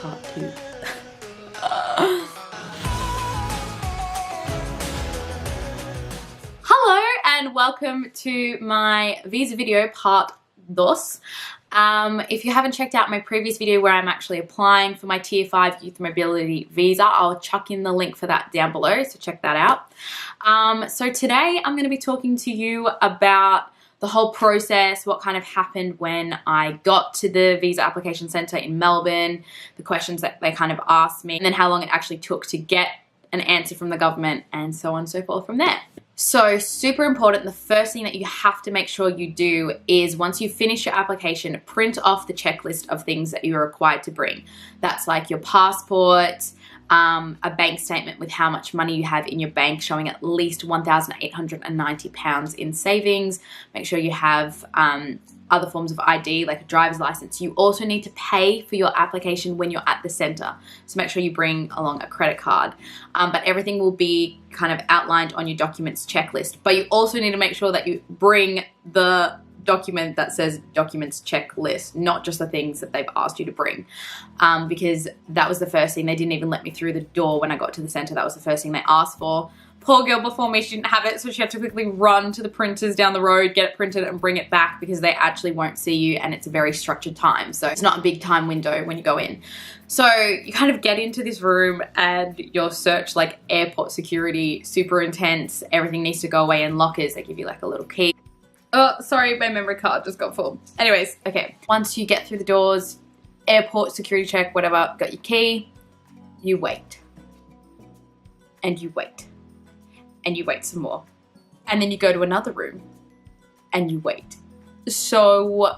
part 2. Hello and welcome to my visa video part 2. If you haven't checked out my previous video where I'm actually applying for my Tier 5 Youth Mobility Visa, I'll chuck in the link for that down below, so check that out. So today I'm going to be talking to you about the whole process, what kind of happened when I got to the visa application centre in Melbourne, the questions that they kind of asked me, and then how long it actually took to get an answer from the government, and so on and so forth from there. So super important, the first thing that you have to make sure you do is once you finish your application, print off the checklist of things that you're required to bring. That's like your passport, a bank statement with how much money you have in your bank showing at least £1,890 in savings. Make sure you have other forms of ID like a driver's license. You also need to pay for your application when you're at the centre, so make sure you bring along a credit card. But everything will be kind of outlined on your documents checklist. But you also need to make sure that you bring the document that says documents checklist, not just the things that they've asked you to bring, because that was the first thing. They didn't even let me through the door when I got to the centre. That was the first thing they asked for. Poor girl before me, she didn't have it, so she had to quickly run to the printers down the road, get it printed and bring it back, because they actually won't see you and it's a very structured time, so it's not a big time window when you go in. So you kind of get into this room and you're searched like airport security, super intense. Everything needs to go away in lockers. They give you like a little key. Oh, sorry, my memory card just got full. Anyways, okay. Once you get through the doors, airport security check, whatever, got your key, you wait. And you wait. And you wait some more. And then you go to another room and you wait. So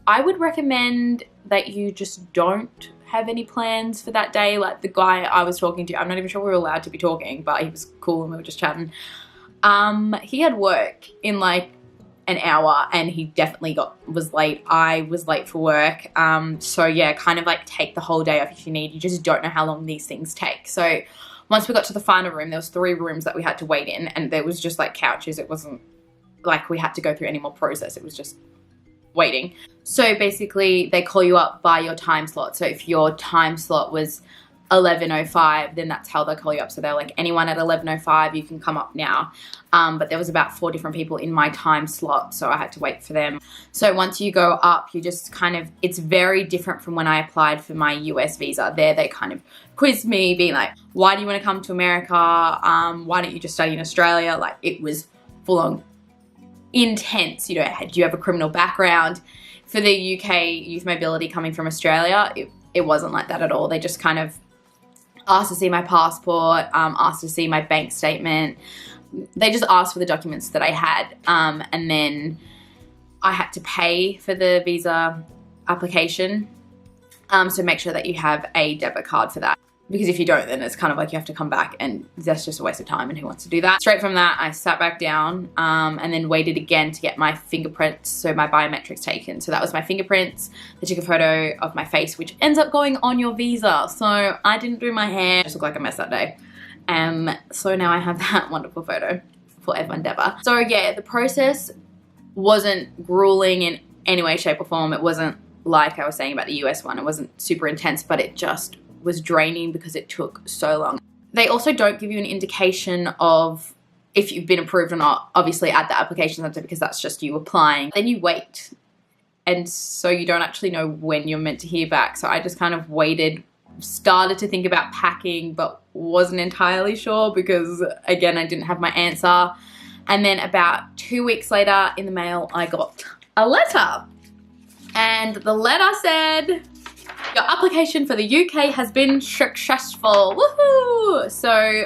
I would recommend that you just don't have any plans for that day. Like the guy I was talking to, I'm not even sure we were allowed to be talking, but he was cool and we were just chatting. He had work in like an hour and he definitely was late. I was late for work. So yeah, kind of like take the whole day off if you need. You just don't know how long these things take. So once we got to the final room, there was 3 rooms that we had to wait in, and there was just like couches. It wasn't like we had to go through any more process. It was just waiting. So basically they call you up by your time slot. So if your time slot was 11:05, then that's how they'll call you up. So they're like, anyone at 11:05, you can come up now. But there was about 4 different people in my time slot, so I had to wait for them. So once you go up, you just kind of, it's very different from when I applied for my US visa. There they kind of quizzed me, being like, why do you want to come to America? Why don't you just study in Australia? Like, it was full on intense. You know, do you have a criminal background? For the UK youth mobility coming from Australia, it wasn't like that at all. They just kind of asked to see my passport, asked to see my bank statement. They just asked for the documents that I had, and then I had to pay for the visa application. So make sure that you have a debit card for that, because if you don't, then it's kind of like you have to come back, and that's just a waste of time, and who wants to do that? Straight from that, I sat back down and then waited again to get my fingerprints, so my biometrics taken. So that was my fingerprints. They took a photo of my face, which ends up going on your visa. So I didn't do my hair. I just looked like a mess that day. So now I have that wonderful photo forever and ever. So yeah, the process wasn't grueling in any way, shape or form. It wasn't like I was saying about the US one. It wasn't super intense, but it just was draining because it took so long. They also don't give you an indication of if you've been approved or not, obviously at the application center, because that's just you applying. Then you wait. And so you don't actually know when you're meant to hear back. So I just kind of waited, started to think about packing, but wasn't entirely sure because, again, I didn't have my answer. And then about 2 weeks later in the mail, I got a letter. And the letter said, your application for the UK has been successful. Woohoo! So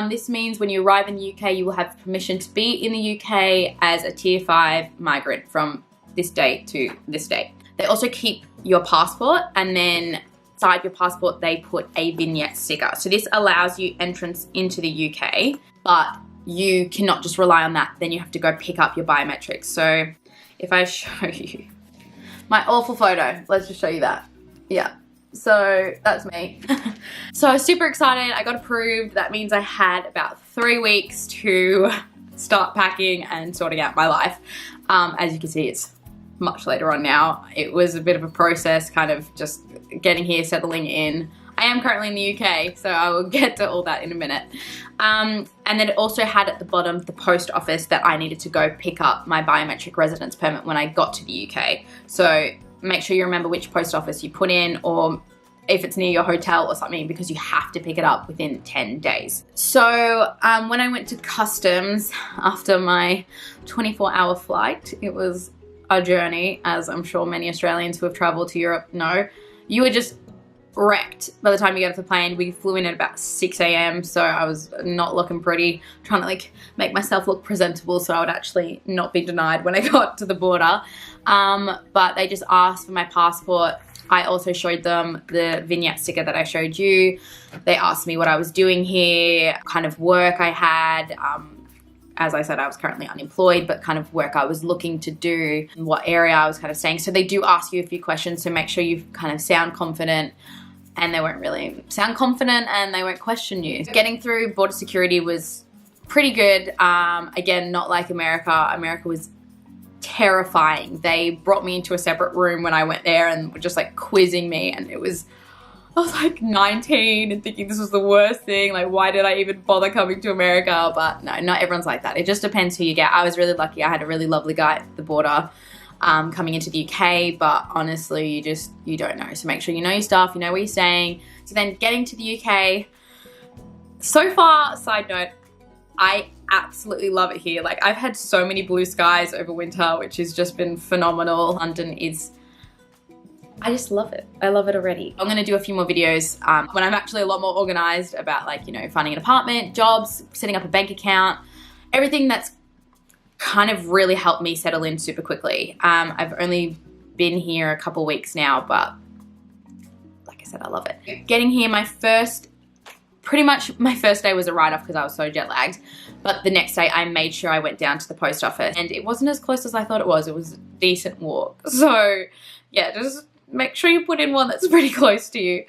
this means when you arrive in the UK, you will have permission to be in the UK as a Tier 5 migrant from this date to this date. They also keep your passport, and then inside your passport they put a vignette sticker. So this allows you entrance into the UK, but you cannot just rely on that. Then you have to go pick up your biometrics. So if I show you my awful photo, let's just show you that. Yeah, so that's me. So I was super excited. I got approved. That means I had about 3 weeks to start packing and sorting out my life. As you can see, it's much later on now. It was a bit of a process, kind of just getting here, settling in. I am currently in the UK, so I will get to all that in a minute. And then it also had at the bottom the post office that I needed to go pick up my biometric residence permit when I got to the UK. So make sure you remember which post office you put in, or if it's near your hotel or something, because you have to pick it up within 10 days. So when I went to customs after my 24-hour flight, it was a journey, as I'm sure many Australians who have traveled to Europe know. You were just wrecked by the time you get off the plane. We flew in at about 6 a.m. so I was not looking pretty, trying to like make myself look presentable so I would actually not be denied when I got to the border. But they just asked for my passport. I also showed them the vignette sticker that I showed you. They asked me what I was doing here, kind of work I had. As I said, I was currently unemployed, but kind of work I was looking to do, what area I was kind of staying. So they do ask you a few questions, so make sure you kind of sound confident, and they won't really sound confident and they won't question you. Getting through border security was pretty good. Again, not like America. America was terrifying. They brought me into a separate room when I went there and were just like quizzing me, and I was like 19 and thinking this was the worst thing. Like, why did I even bother coming to America? But no, not everyone's like that. It just depends who you get. I was really lucky. I had a really lovely guy at the border coming into the UK, but honestly, you don't know. So make sure you know your stuff, you know where you're staying. So then getting to the UK, so far, side note, I absolutely love it here. Like, I've had so many blue skies over winter, which has just been phenomenal. London is, I just love it. I love it already. I'm gonna do a few more videos when I'm actually a lot more organized about, like, you know, finding an apartment, jobs, setting up a bank account, everything that's kind of really helped me settle in super quickly. I've only been here a couple weeks now, but like I said, I love it. Getting here, pretty much my first day was a write-off because I was so jet lagged, but the next day I made sure I went down to the post office, and it wasn't as close as I thought it was. It was a decent walk. So yeah, just make sure you put in one that's pretty close to you.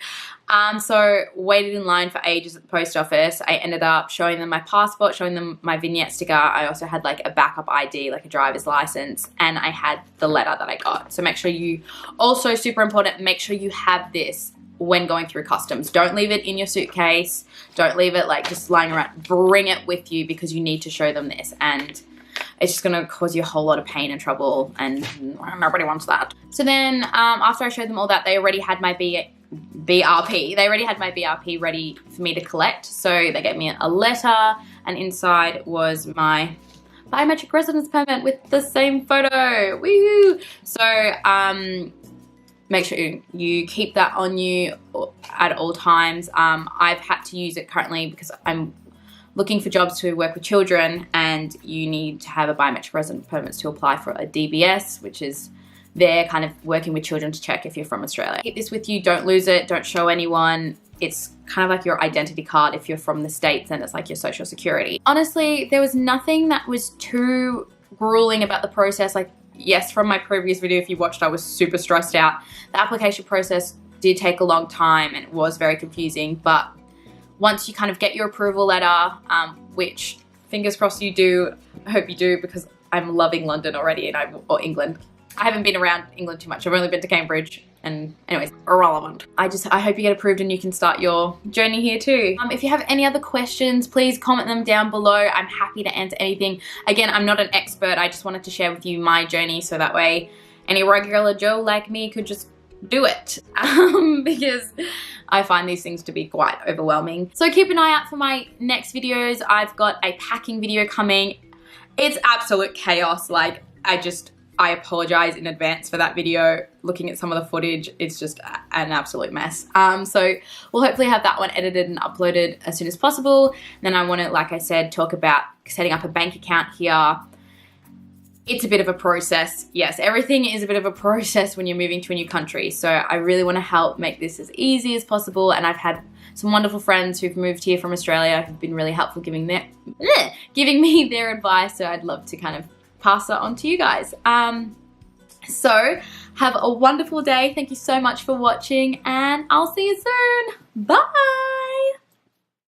So waited in line for ages at the post office. I ended up showing them my passport, showing them my vignette sticker. I also had like a backup ID, like a driver's license, and I had the letter that I got. So make sure you, also super important, make sure you have this when going through customs. Don't leave it in your suitcase. Don't leave it like just lying around. Bring it with you because you need to show them this, and it's just gonna cause you a whole lot of pain and trouble, and nobody wants that. So then after I showed them all that, they already had my BRP. They already had my BRP ready for me to collect. So they gave me a letter, and inside was my biometric residence permit with the same photo. Woohoo! So make sure you keep that on you at all times. I've had to use it currently because I'm looking for jobs to work with children, and you need to have a biometric residence permit to apply for a DBS, which is they're kind of working with children to check if you're from Australia. Keep this with you, don't lose it, don't show anyone. It's kind of like your identity card if you're from the States, and it's like your social security. Honestly, there was nothing that was too grueling about the process. Like, yes, from my previous video, if you watched, I was super stressed out. The application process did take a long time and it was very confusing, but once you kind of get your approval letter, which fingers crossed you do, I hope you do, because I'm loving London already, or England. I haven't been around England too much. I've only been to Cambridge, and anyways, irrelevant. I hope you get approved and you can start your journey here too. If you have any other questions, please comment them down below. I'm happy to answer anything. Again, I'm not an expert. I just wanted to share with you my journey, so that way any regular Joe like me could just do it, because I find these things to be quite overwhelming. So keep an eye out for my next videos. I've got a packing video coming. It's absolute chaos. Like, I apologize in advance for that video. Looking at some of the footage, it's just an absolute mess. So we'll hopefully have that one edited and uploaded as soon as possible. Then I want to, like I said, talk about setting up a bank account here. It's a bit of a process. Yes, everything is a bit of a process when you're moving to a new country. So I really want to help make this as easy as possible. And I've had some wonderful friends who've moved here from Australia who've been really helpful giving me their advice. So I'd love to kind of pass that on to you guys. So have a wonderful day. Thank you so much for watching, and I'll see you soon. Bye.